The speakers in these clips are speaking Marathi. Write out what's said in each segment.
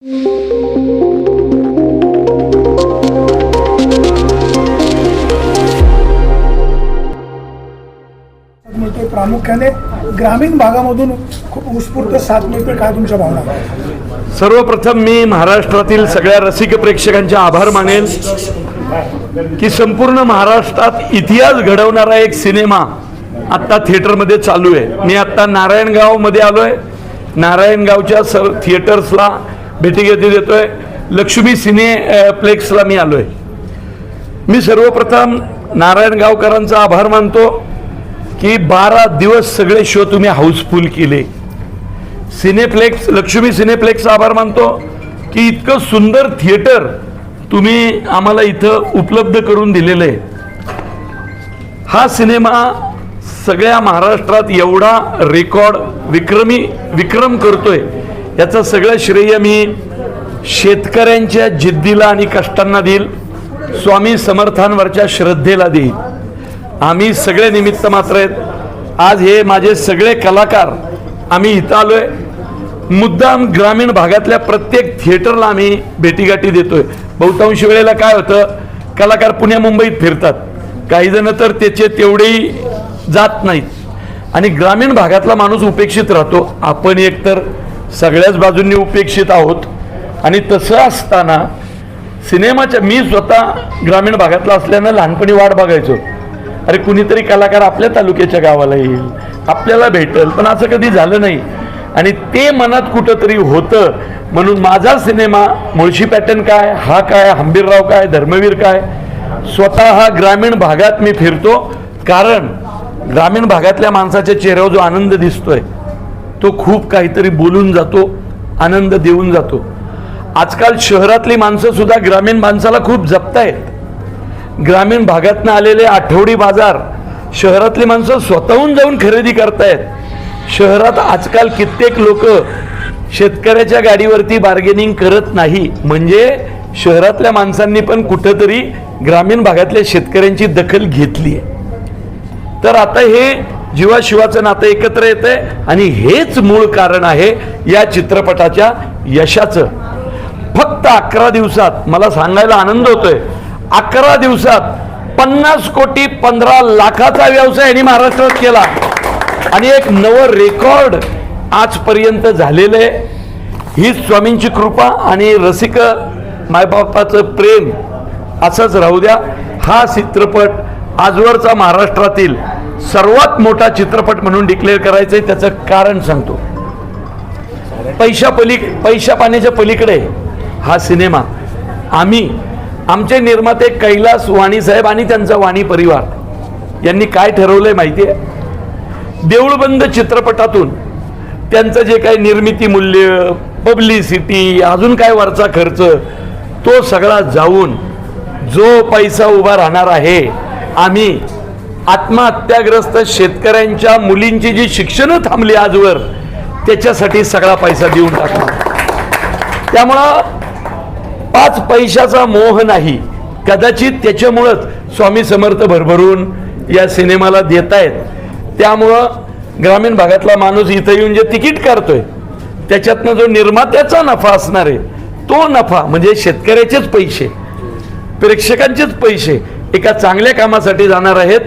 मिळतोय प्रामुख्याने ग्रामीण भागामधून खूप उत्स्फूर्त साथ मिळते, काय तुमच्या भावना? सर्वप्रथम मी महाराष्ट्रातील सगळ्या रसिक प्रेक्षकांचे आभार मानेल की संपूर्ण महाराष्ट्रात इतिहास घडवणारा एक सिनेमा आत्ता थिएटरमध्ये चालू आहे. मी आत्ता नारायणगावमध्ये आलोय. नारायणगावच्या थिएटर्सला भेटीगाठी देतोय. लक्ष्मी सिनेप्लेक्सला मी आलोय. मी सर्वप्रथम नारायणगावकरांचा आभार मानतो की 12 दिवस सगळे शो तुम्ही हाऊसफुल केले. सिनेप्लेक्स, लक्ष्मी सिनेप्लेक्सचा आभार मानतो की इतकं सुंदर थिएटर तुम्ही आम्हाला इथं उपलब्ध करून दिलेलं आहे. हा सिनेमा सगळ्या महाराष्ट्रात एवढा रेकॉर्ड विक्रम करतोय याचं सगळं श्रेय मी शेतकऱ्यांच्या जिद्दीला आणि कष्टांना देईल, स्वामी समर्थांवरच्या श्रद्धेला देईल. आम्ही सगळे निमित्त मात्र आहेत. आज हे माझे सगळे कलाकार आम्ही इथं आलोय. मुद्दाम ग्रामीण भागातल्या प्रत्येक थिएटरला आम्ही भेटीगाठी देतोय. बहुतांश वेळेला काय होतं, कलाकार पुण्या मुंबईत फिरतात, काही जण तर त्याचे तेवढेही जात नाहीत आणि ग्रामीण भागातला माणूस उपेक्षित राहतो. आपण एकतर सगळ्याच बाजूंनी उपेक्षित आहोत आणि तसं असताना सिनेमाच्या, मी स्वतः ग्रामीण भागातला असल्यानं लहानपणी वाट बघायचो, अरे कुणीतरी कलाकार आपल्या तालुक्याच्या गावाला येईल, आपल्याला भेटेल, पण असं कधी झालं नाही आणि ते मनात कुठंतरी होतं. म्हणून माझा सिनेमा मुळशी पॅटर्न काय, हा काय, हंबीरराव काय, धर्मवीर काय, स्वतः हा ग्रामीण भागात मी फिरतो. कारण ग्रामीण भागातल्या माणसाच्या चेहऱ्यावर जो आनंद दिसतोय तो खूप काहीतरी बोलून जातो, आनंद देऊन जातो. आजकाल शहरातली माणसं सुद्धा ग्रामीण माणसाला खूप जपतायत. ग्रामीण भागातनं आलेले आठवडी बाजार शहरातली माणसं स्वतःहून जाऊन खरेदी करतायत. शहरात आजकाल कित्येक लोक शेतकऱ्याच्या गाडीवरती बार्गेनिंग करत नाही, म्हणजे शहरातल्या माणसांनी पण कुठंतरी ग्रामीण भागातल्या शेतकऱ्यांची दखल घेतली आहे. तर आता हे जीवाशिवाचं नातं एकत्र येतंय आणि हेच मूळ कारण आहे या चित्रपटाच्या यशाचं. फक्त 11 दिवसात मला सांगायला आनंद होतोय, 11 दिवसात 50 कोटी 15 लाखाचा व्यवसाय यांनी महाराष्ट्रात केला आणि एक नवं रेकॉर्ड आजपर्यंत झालेलं आहे. ही स्वामींची कृपा आणि रसिक मायबापाचं प्रेम असंच राहू द्या. हा चित्रपट आजवरचा महाराष्ट्रातील सर्वात मोठा चित्रपट म्हणून डिक्लेअर करायचं आहे. त्याचं कारण सांगतो. पैशा पाण्याच्या पलीकडे हा सिनेमा आमचे निर्माते कैलास वाणी साहेब आणि त्यांचा वाणी परिवार यांनी काय ठरवलंय माहिती आहे, देऊळबंद चित्रपटातून त्यांचं जे काही निर्मिती मूल्य, पब्लिसिटी, अजून काय वरचा खर्च, तो सगळा जाऊन जो पैसा उभा राहणार आहे, आम्ही आत्महत्याग्रस्त शेतकऱ्यांच्या मुलींची जी शिक्षण थांबली आजवर, त्याच्यासाठी सगळा पैसा देऊन टाकणार. त्यामुळं 5 पैशाचा मोह नाही, कदाचित त्याच्यामुळंच स्वामी समर्थ भरभरून या सिनेमाला देत आहेत. त्यामुळं ग्रामीण भागातला माणूस इथं येऊन जे तिकीट काढतोय त्याच्यातनं जो निर्मात्याचा नफा असणार आहे, तो नफा म्हणजे शेतकऱ्याचेच पैसे, प्रेक्षकांचेच पैसे एका चांगल्या कामासाठी जाणार आहेत.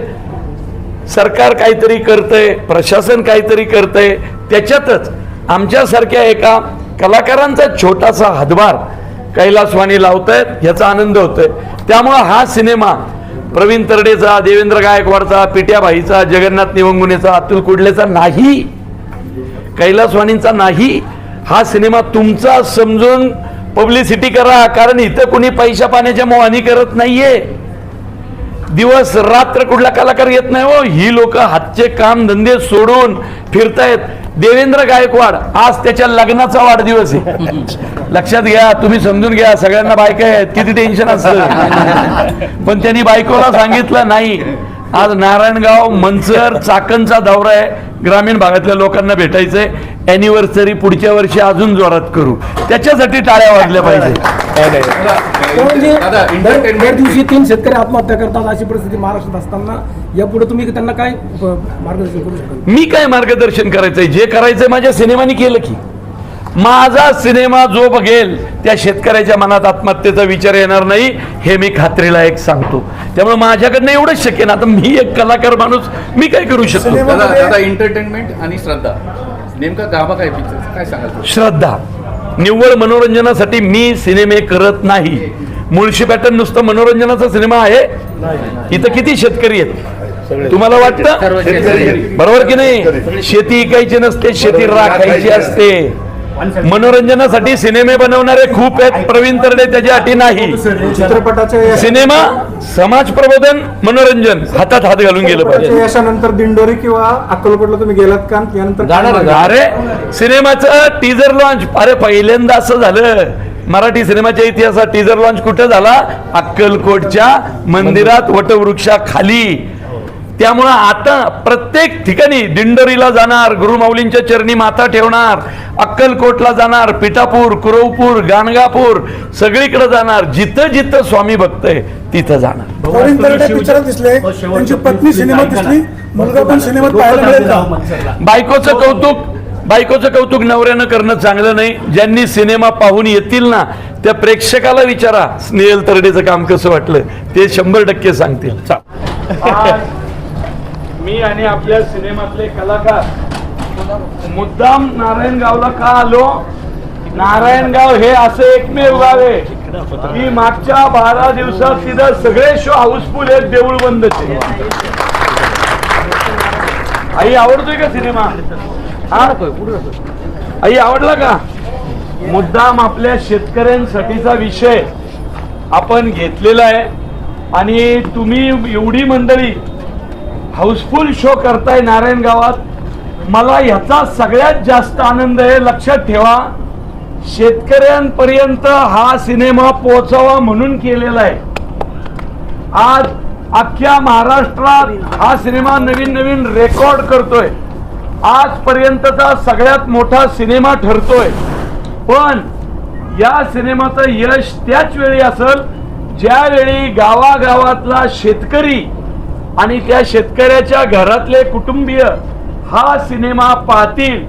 सरकार काहीतरी करतंय, प्रशासन काहीतरी करतंय, त्याच्यातच आमच्यासारख्या एका कलाकारांचा छोटासा हातभार कैलासवाणी लावतायत, याचा आनंद होतोय. त्यामुळं हा सिनेमा प्रवीण तरडेचा, देवेंद्र गायकवाडचा, पिट्याबाईचा, जगन्नाथ निवंगुनेचा, अतुल कुडलेचा नाही, कैलासवाणींचा नाही. हा सिनेमा तुमचा समजून पब्लिसिटी करा, कारण इथं कोणी पैशा पाण्याच्या मोहानी करत नाहीये. दिवस रात्र कुठला कलाकार येत नाही हो. ही लोक हातचे काम धंदे सोडून फिरतायत. देवेंद्र गायकवाड आज त्याच्या लग्नाचा वाढदिवस आहे, लक्षात घ्या, तुम्ही समजून घ्या. सगळ्यांना बायका आहेत, किती टेन्शन असतं, पण त्यांनी बायकोला सांगितलं नाही, आज नारायणगाव, मनसर, चाकणचा दौरा आहे, ग्रामीण भागातल्या लोकांना भेटायचंय, अॅनिव्हर्सरी पुढच्या वर्षी अजून जोरात करू, त्याच्यासाठी टाळ्या वाजल्या पाहिजे. दर दिवशी 3 शेतकरी आत्महत्या करतात, अशी परिस्थिती महाराष्ट्रात असताना यापुढे तुम्ही त्यांना काय मार्गदर्शन करू शकाल? मी काय मार्गदर्शन करायचंय, जे करायचंय माझ्या सिनेमाने केलं की. माझा सिनेमा जो बघेल त्या शेतकऱ्याच्या मनात आत्महत्येचा विचार येणार नाही, हे मी खात्रीला एक सांगतो. त्यामुळे माझ्याकडनं एवढंच शक्य ना. आता मी एक कलाकार माणूस, मी काय करू शकतो? दादा एंटरटेनमेंट आणि श्रद्धा नेमका गाभा काय पिक्चर काय सांगाल? श्रद्धा निव्वळ मनोरंजनासाठी मी सिनेमे करत नाही. मुळशी पॅटर्न नुसतं मनोरंजनाचा सिनेमा आहे? इथं किती शेतकरी आहेत तुम्हाला वाटतं? बरोबर की नाही? शेती इकायची नसते, शेती राखायची असते. मनोरंजनासाठी सिनेमे बनवणारे खूप आहेत. प्रवीण तरडे त्याच्या अटी नाही. चित्रपटाच्या सिनेमा समाज प्रबोधन, मनोरंजन हातात हात घालून गेलं पाहिजे. यशानंतर दिंडोरी किंवा अक्कलकोटला तुम्ही गेलात का? यानंतर अरे सिनेमाचं टीजर लॉन्च, अरे पहिल्यांदा असं झालं मराठी सिनेमाच्या इतिहासात. टीजर लॉन्च कुठं झाला? अक्कलकोटच्या मंदिरात वटवृक्षाखाली. त्यामुळं आता प्रत्येक ठिकाणी दिंडोरीला जाणार, गुरुमाऊलींच्या चरणी माथा ठेवणार, अक्कलकोटला जाणार, पिठापूर, कुरवपूर, गाणगापूर, सगळीकडे जाणार. जिथं जिथं स्वामी बघतंय तिथं जाणार. प्रवीण तरडे पिक्चरात दिसले, त्यांची पत्नी सिनेमात दिसली, मुलगा पण सिनेमात पाहायला मिळेल का? बायकोचं कौतुक नवऱ्यानं करणं चांगलं नाही. ज्यांनी सिनेमा पाहून येतील ना त्या प्रेक्षकाला विचारा स्नेहल तरडेचं काम कसं वाटलं, ते 100% सांगतील. मी आणि आपल्या सिनेमातले कलाकार मुद्दाम नारायणगावला का आलो? नारायणगाव हे असं एकमेव गाव आहे की मागच्या 12 दिवसात तिथं सगळे शो हाऊसफुल आहेत, देऊळ बंदचे. आई आवडतोय का सिनेमा? आई आवडला का? मुद्दाम आपल्या शेतकऱ्यांसाठीचा विषय आपण घेतलेला आहे. आणि तुम्ही एवढी मंडळी हाऊसफुल शो करताय नारायणगावात, मला ह्याचा सगळ्यात जास्त आनंद आहे. लक्षात ठेवा, शेतकऱ्यांपर्यंत हा सिनेमा पोहोचावा म्हणून केलेला आहे. आज अख्ख्या महाराष्ट्रात हा सिनेमा नवीन नवीन रेकॉर्ड करतोय. आजपर्यंतचा सगळ्यात मोठा सिनेमा ठरतोय. पण या सिनेमाचं यश त्याच वेळी असेल ज्यावेळी गावागावातला शेतकरी आणि त्या शेतकऱ्याच्या घरातले कुटुंबीय हा सिनेमा पाहतील,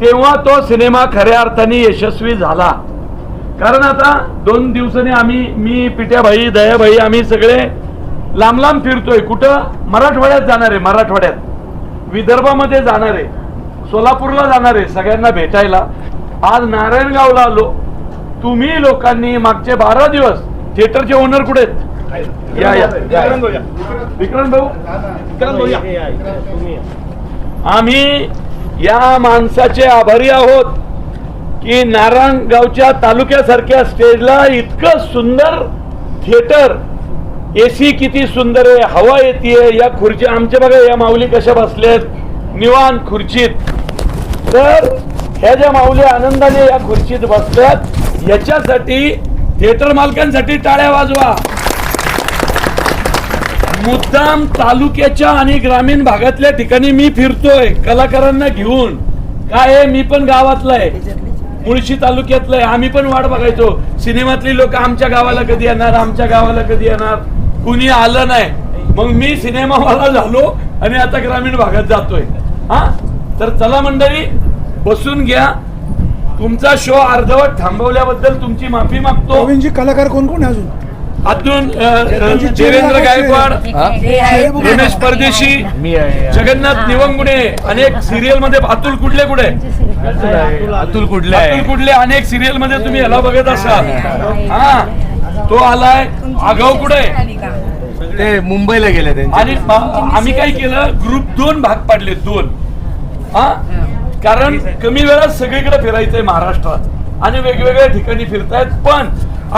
तेव्हा तो सिनेमा खऱ्या अर्थाने यशस्वी झाला. कारण आता 2 दिवसांनी मी पिट्याभाई, दयाभाई, आम्ही सगळे लांब लांब फिरतोय. कुठं? मराठवाड्यात जाणार आहे, मराठवाड्यात विदर्भामध्ये जाणार आहे, सोलापूरला जाणार आहे सगळ्यांना भेटायला. आज नारायणगावला आलो. तुम्ही लोकांनी मागचे 12 दिवस थिएटरचे ओनर कुठे आहेत? या विक्रांत भाऊ, आम्ही या माणसाचे आभारी आहोत की नारायणगावच्या तालुक्यासारख्या स्टेजला इतकं सुंदर थिएटर, एसी किती सुंदर आहे, हवा येते. या खुर्ची आमच्या बघा, या माऊली कशा बसल्यात निवांत खुर्चीत. तर ह्या ज्या माऊली आनंदाने या खुर्चीत बसल्यात, याच्यासाठी थिएटर मालकांसाठी टाळ्या वाजवा. मुद्दाम तालुक्याच्या आणि ग्रामीण भागातल्या ठिकाणी मी फिरतोय कलाकारांना घेऊन. काय आहे, मी पण गावातला आहे, मुळशी तालुक्यातलं आहे. आम्ही पण वाट बघायचो सिनेमातली लोक आमच्या गावाला कधी येणार, आमच्या गावाला कधी येणार. कुणी आलं नाही. मग मी सिनेमावाला झालो आणि आता ग्रामीण भागात जातोय. तर चला मंडळी, बसून घ्या. तुमचा शो अर्धवट थांबवल्याबद्दल तुमची माफी मागतो. कलाकार कोण कोण अजून? देवेंद्र गायकवाड, रमेश परदेशी, जगन्नाथ निवंगुणे, अनेक सिरियल मध्ये. अतुल कुडले कुठे? अतुल कुडले अनेक सिरियल मध्ये तुम्ही ह्याला बघत असाल. तो आलाय. आगाऊ कुठे? ते मुंबईला गेले. आणि आम्ही काय केलं, ग्रुप 2 भाग पाडले. 2 कारण कमी वेळात सगळीकडे फिरायचंय महाराष्ट्रात आणि वेगवेगळ्या ठिकाणी फिरतायत. पण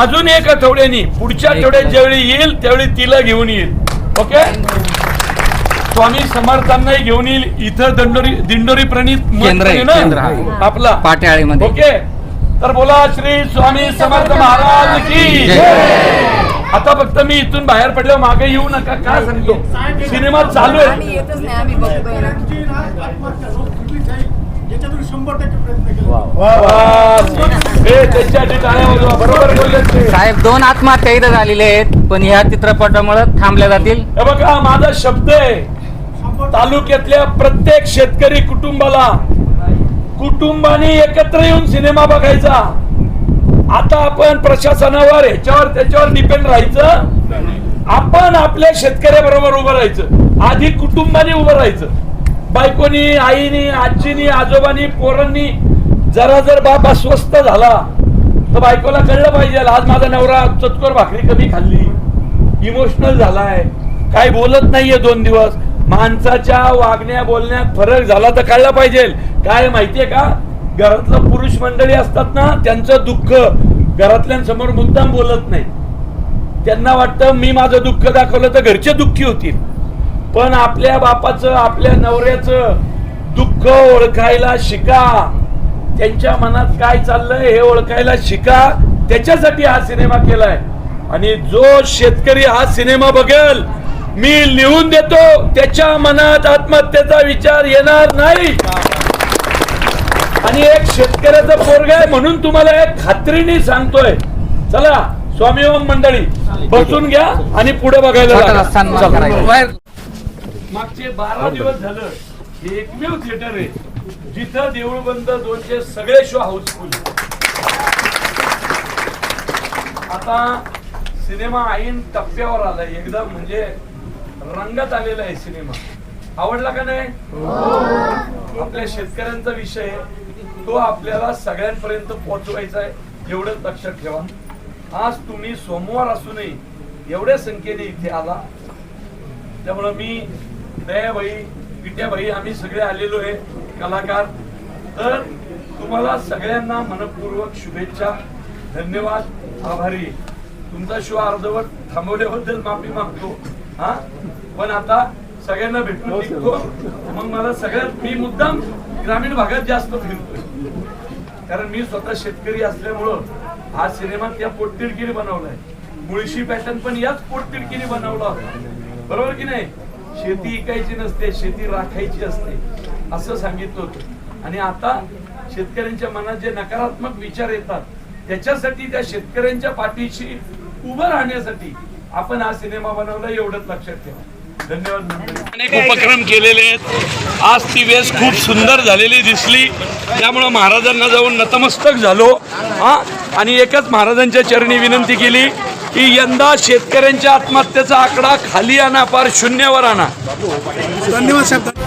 अजून 1 आठवड्यानी, पुढच्या आठवड्यात ज्यावेळी येईल त्यावेळी तिला घेऊन येईल. ओके, स्वामी समर्थांनाही घेऊन येईल. इथं दिंडोरी प्रणित ना आपला पाट्याळीमध्ये. ओके, तर बोला श्री स्वामी समर्थ महाराज की. आता फक्त मी इथून बाहेर पडल्यावर मागे येऊ नका. काय सांगतो, सिनेमा चालू आहे. साहेब 2 आत्महत्या इथं झालेल्या आहेत, पण ह्या चित्रपटामुळे थांबल्या जातील. हे बघा, माझा शब्द आहे, तालुक्यातल्या प्रत्येक शेतकरी कुटुंबाला कुटुंबाने एकत्र येऊन सिनेमा बघायचा. आता आपण प्रशासनावर ह्याच्यावर त्याच्यावर डिपेंड राहायचं. आपण आपल्या शेतकऱ्याबरोबर उभं राहायचं. आधी कुटुंबाने उभं राहायचं. बायकोनी, आईनी, आजीनी, आजोबांनी, पोरांनी जरा जर बाप अस्वस्थ झाला तर बायकोला कळलं पाहिजे आज माझा नवरा चतकोर भाकरी कमी खाल्ली, इमोशनल झालाय, काय बोलत नाहीये 2 दिवस. माणसाच्या वागण्या बोलण्यात फरक झाला तर कळलं पाहिजे. काय माहितीये का, घरातलं पुरुष मंडळी असतात ना, त्यांचं दुःख घरातल्यांसमोर मुद्दाम बोलत नाही. त्यांना वाटतं मी माझं दुःख दाखवलं तर घरचे दुःखी होतील. पण आपल्या बापाचं, आपल्या नवऱ्याचं दुःख ओळखायला शिका. त्यांच्या मनात काय चाललंय हे ओळखायला शिका. त्याच्यासाठी हा सिनेमा केलाय. आणि जो शेतकरी हा सिनेमा बघेल, मी लिहून देतो, त्याच्या मनात आत्महत्येचा विचार येणार नाही. आणि एक शेतकऱ्याचं पोरग आहे म्हणून तुम्हाला एक खात्रीने सांगतोय. चला स्वामी ओम मंडळी बसून घ्या आणि पुढे बघायला लागा. सन्मान करायचा. मागचे 12 दिवस झालं हे एकमेव थिएटर आहे जिथं देऊळबंद 2चे सगळे शो हाऊसफुल. आता सिनेमा ऐन टप्प्यावर आलाय, एकदम म्हणजे रंगात आलेला आहे सिनेमा. आवडला का नाही? आपल्या शेतकऱ्यांचा विषय तो आपल्याला सगळ्यांपर्यंत पोहोचवायचा आहे, एवढंच लक्षात ठेवा. आज तुम्ही सोमवार असूनही एवढ्या संख्येने इथे आला, त्यामुळं मी दयाबाई, पिट्याबाई, आम्ही सगळे आलेलो आहे कलाकार. तर तुम्हाला सगळ्यांना मनपूर्वक शुभेच्छा, धन्यवाद, आभारी. तुमचा शो अर्धवट थांबवल्याबद्दल माफी मागतो. हा पण आता सगळ्यांना भेटून निघतो. मग मला सगळ्यात मी मुद्दाम ग्रामीण भागात जास्त फिरतोय, कारण मी स्वतः शेतकरी असल्यामुळं हा सिनेमा त्या पोटतिडकीने बनवलाय. मुळशी पॅटर्न पण याच पोटतिडकीने बनवला होता, बरोबर की नाही? शेती इकायची नसते, शेती राखायची असते असं सांगितलं होतं. आणि आता शेतकऱ्यांच्या मनात जे नकारात्मक विचार येतात त्याच्यासाठी, त्या शेतकऱ्यांच्या पाठीशी उभं राहण्यासाठी आपण हा सिनेमा बनवला, एवढंच लक्षात ठेवा. धन्यवाद. अनेक उपक्रम केलेले आहेत. आज ती वेस खूप सुंदर झालेली दिसली, त्यामुळं महाराजांना जाऊन नतमस्तक झालो. आणि एकच महाराजांच्या चरणी विनंती केली की यंदा शेतकऱ्यांच्या आत्महत्येचा आकडा खाली आणा, पार शून्यावर आणा. धन्यवाद साहेब.